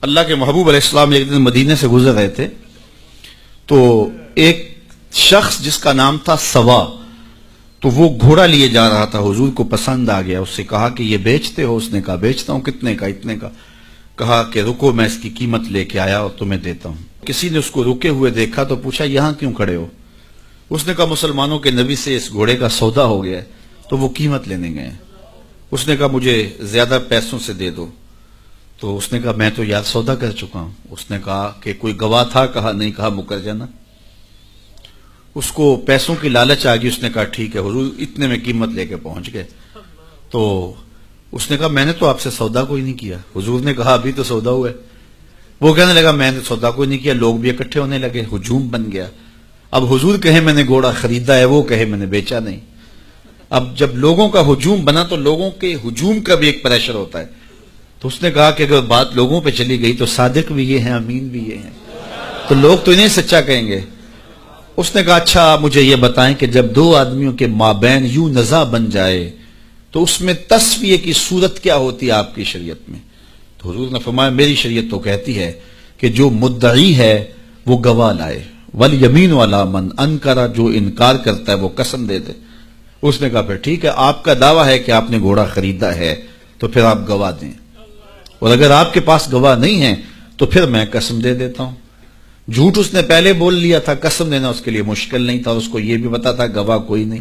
اللہ کے محبوب علیہ السلام ایک دن مدینے سے گزر رہے تھے تو ایک شخص جس کا نام تھا سوا، تو وہ گھوڑا لیے جا رہا تھا، حضور کو پسند آ گیا، اس سے کہا کہ یہ بیچتے ہو؟ اس نے کہا بیچتا ہوں۔ کتنے کا؟ اتنے کا۔ کہا کہ رکو میں اس کی قیمت لے کے آیا اور تمہیں دیتا ہوں۔ کسی نے اس کو رکے ہوئے دیکھا تو پوچھا یہاں کیوں کھڑے ہو؟ اس نے کہا مسلمانوں کے نبی سے اس گھوڑے کا سودا ہو گیا ہے تو وہ قیمت لینے گئے ہیں۔ اس نے کہا مجھے زیادہ پیسوں سے دے دو، تو اس نے کہا میں تو یار سودا کر چکا ہوں۔ اس نے کہا کہ کوئی گواہ تھا؟ کہا نہیں۔ کہا مکر جانا۔ اس کو پیسوں کی لالچ آ گئی، اس نے کہا ٹھیک ہے حضور، اتنے میں قیمت لے کے پہنچ گئے۔ تو اس نے کہا میں نے تو آپ سے سودا کوئی نہیں کیا۔ حضور نے کہا ابھی تو سودا ہوا ہے۔ وہ کہنے لگا میں نے سودا کوئی نہیں کیا۔ لوگ بھی اکٹھے ہونے لگے، ہجوم بن گیا۔ اب حضور کہے میں نے گھوڑا خریدا ہے، وہ کہے میں نے بیچا نہیں۔ اب جب لوگوں کا ہجوم بنا تو لوگوں کے ہجوم کا بھی ایک پریشر ہوتا ہے۔ تو اس نے کہا کہ اگر بات لوگوں پہ چلی گئی تو صادق بھی یہ ہیں، امین بھی یہ ہیں، تو لوگ تو انہیں سچا کہیں گے۔ اس نے کہا اچھا مجھے یہ بتائیں کہ جب دو آدمیوں کے مابین یوں نزاع بن جائے تو اس میں تسویہ کی صورت کیا ہوتی ہے آپ کی شریعت میں؟ تو حضور نے فرمایا میری شریعت تو کہتی ہے کہ جو مدعی ہے وہ گواہ لائے، والیمین علی من انکر، جو انکار کرتا ہے وہ قسم دے دے۔ اس نے کہا پھر ٹھیک ہے، آپ کا دعویٰ ہے کہ آپ نے گھوڑا خریدا ہے تو پھر آپ گواہ دیں، اور اگر آپ کے پاس گواہ نہیں ہے تو پھر میں قسم دے دیتا ہوں۔ جھوٹ اس نے پہلے بول لیا تھا، قسم دینا اس کے لیے مشکل نہیں تھا، اس کو یہ بھی پتا تھا گواہ کوئی نہیں۔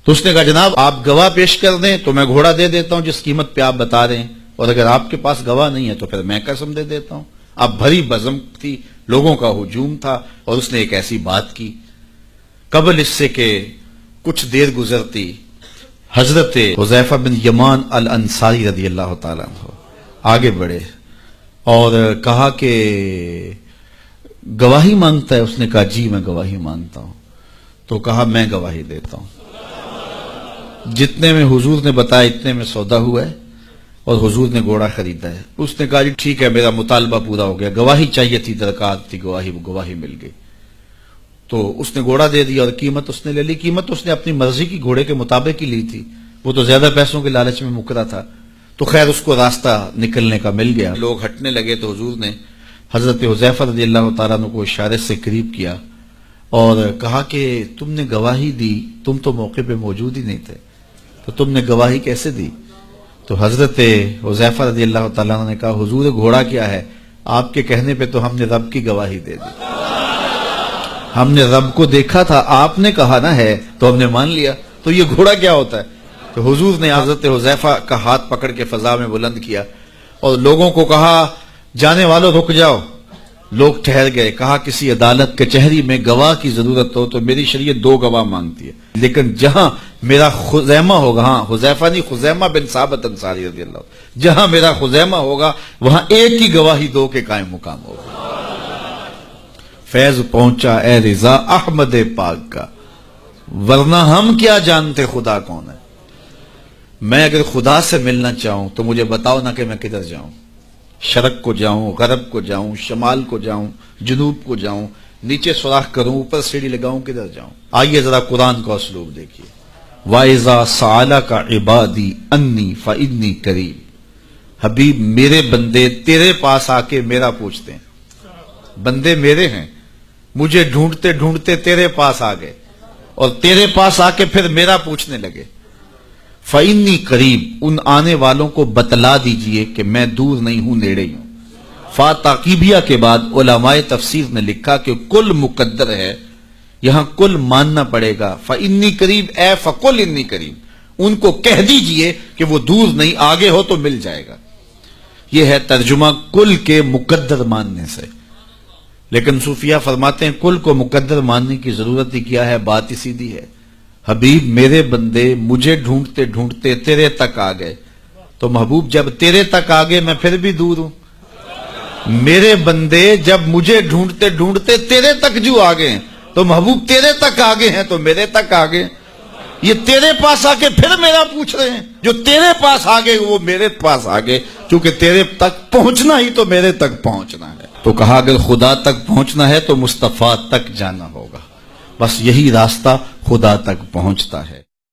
تو اس نے کہا جناب آپ گواہ پیش کر دیں تو میں گھوڑا دے دیتا ہوں جس قیمت پہ آپ بتا رہے ہیں، اور اگر آپ کے پاس گواہ نہیں ہے تو پھر میں قسم دے دیتا ہوں۔ اب بھری بزم تھی، لوگوں کا ہجوم تھا، اور اس نے ایک ایسی بات کی۔ قبل اس سے کہ کچھ دیر گزرتی حضرت حذیفہ بن یمان الانصاری رضی اللہ تعالیٰ عنہ آگے بڑھے اور کہا کہ گواہی مانگتا ہے؟ اس نے کہا جی میں گواہی مانگتا ہوں۔ تو کہا میں گواہی دیتا ہوں، جتنے میں حضور نے بتایا اتنے میں سودا ہوا ہے اور حضور نے گھوڑا خریدا ہے۔ اس نے کہا جی ٹھیک ہے میرا مطالبہ پورا ہو گیا، گواہی چاہیے تھی، درکار تھی گواہی مل گئی۔ تو اس نے گھوڑا دے دیا اور قیمت اس نے لے لی۔ قیمت اس نے اپنی مرضی کی گھوڑے کے مطابق ہی لی تھی، وہ تو زیادہ پیسوں کے لالچ میں مکرا تھا۔ تو خیر اس کو راستہ نکلنے کا مل گیا، لوگ ہٹنے لگے تو حضور نے حضرت حذیفہ رضی اللہ تعالیٰ عنہ کو اشارے سے قریب کیا اور کہا کہ تم نے گواہی دی، تم تو موقع پہ موجود ہی نہیں تھے، تو تم نے گواہی کیسے دی؟ تو حضرت حذیفہ رضی اللہ تعالیٰ عنہ نے کہا حضور گھوڑا کیا ہے، آپ کے کہنے پہ تو ہم نے رب کی گواہی دے دی، ہم نے رب کو دیکھا تھا، آپ نے کہا نہ ہے تو ہم نے مان لیا، تو یہ گھوڑا کیا ہوتا ہے؟ تو حضور نے حضرت حذیفہ کا ہاتھ پکڑ کے فضا میں بلند کیا اور لوگوں کو کہا جانے والوں رک جاؤ۔ لوگ ٹھہر گئے۔ کہا کسی عدالت کچہری میں گواہ کی ضرورت ہو تو میری شریعت 2 گواہ مانگتی ہے، لیکن جہاں میرا خزیمہ ہوگا، ہاں حذیفہ نہیں، خزیمہ بن ثابت انصاری رضی اللہ، جہاں میرا خزیمہ ہوگا وہاں ایک کی گواہی 2 کے قائم مقام ہوگا۔ فیض پہنچا اے رضا احمد پاک کا، ورنہ ہم کیا جانتے خدا کون ہے۔ میں اگر خدا سے ملنا چاہوں تو مجھے بتاؤ نہ کہ میں کدھر جاؤں، شرق کو جاؤں، غرب کو جاؤں، شمال کو جاؤں، جنوب کو جاؤں، نیچے سوراخ کروں، اوپر سیڑھی لگاؤں، کدھر جاؤں؟ آئیے ذرا قرآن کا اسلوب دیکھیے۔ وَإِذَا سَأَلَكَ عِبَادِي أَنِّي فَإِنِّي قَرِيبٌ، حبیب میرے بندے تیرے پاس آ کے میرا پوچھتے ہیں، بندے میرے ہیں، مجھے ڈھونڈتے ڈھونڈتے تیرے پاس آ گئے اور تیرے پاس آ کے پھر میرا پوچھنے لگے۔ فَإِنِّي قریب، ان آنے والوں کو بتلا دیجئے کہ میں دور نہیں ہوں، نیڑے ہی ہوں۔ فا تاقیبیہ کے بعد علماء تفسیر نے لکھا کہ کل مقدر ہے، یہاں کل ماننا پڑے گا۔ فَإِنِّي قریب اے فَقُلْ إِنِّي قریب، ان کو کہہ دیجئے کہ وہ دور نہیں، آگے ہو تو مل جائے گا۔ یہ ہے ترجمہ کل کے مقدر ماننے سے۔ لیکن صوفیہ فرماتے ہیں کل کو مقدر ماننے کی ضرورت ہی کیا ہے، بات ہی سیدھی ہے۔ حبیب میرے بندے مجھے ڈھونڈتے ڈھونڈتے تیرے تک آ گئے، تو محبوب جب تیرے تک آ گئے میں پھر بھی دور ہوں۔ میرے بندے جب مجھے ڈھونڈتے ڈھونڈتے تیرے تک جو آ گئے تو محبوب تیرے تک آ گئے ہیں تو میرے تک آ گئے۔ یہ تیرے پاس آ کے پھر میرا پوچھ رہے ہیں، جو تیرے پاس آ گئے وہ میرے پاس آ گئے، کیونکہ تیرے تک پہنچنا ہی تو میرے تک پہنچنا ہے۔ تو کہا اگر خدا تک پہنچنا ہے تو مصطفیٰ تک جانا ہوگا، بس یہی راستہ خدا تک پہنچتا ہے۔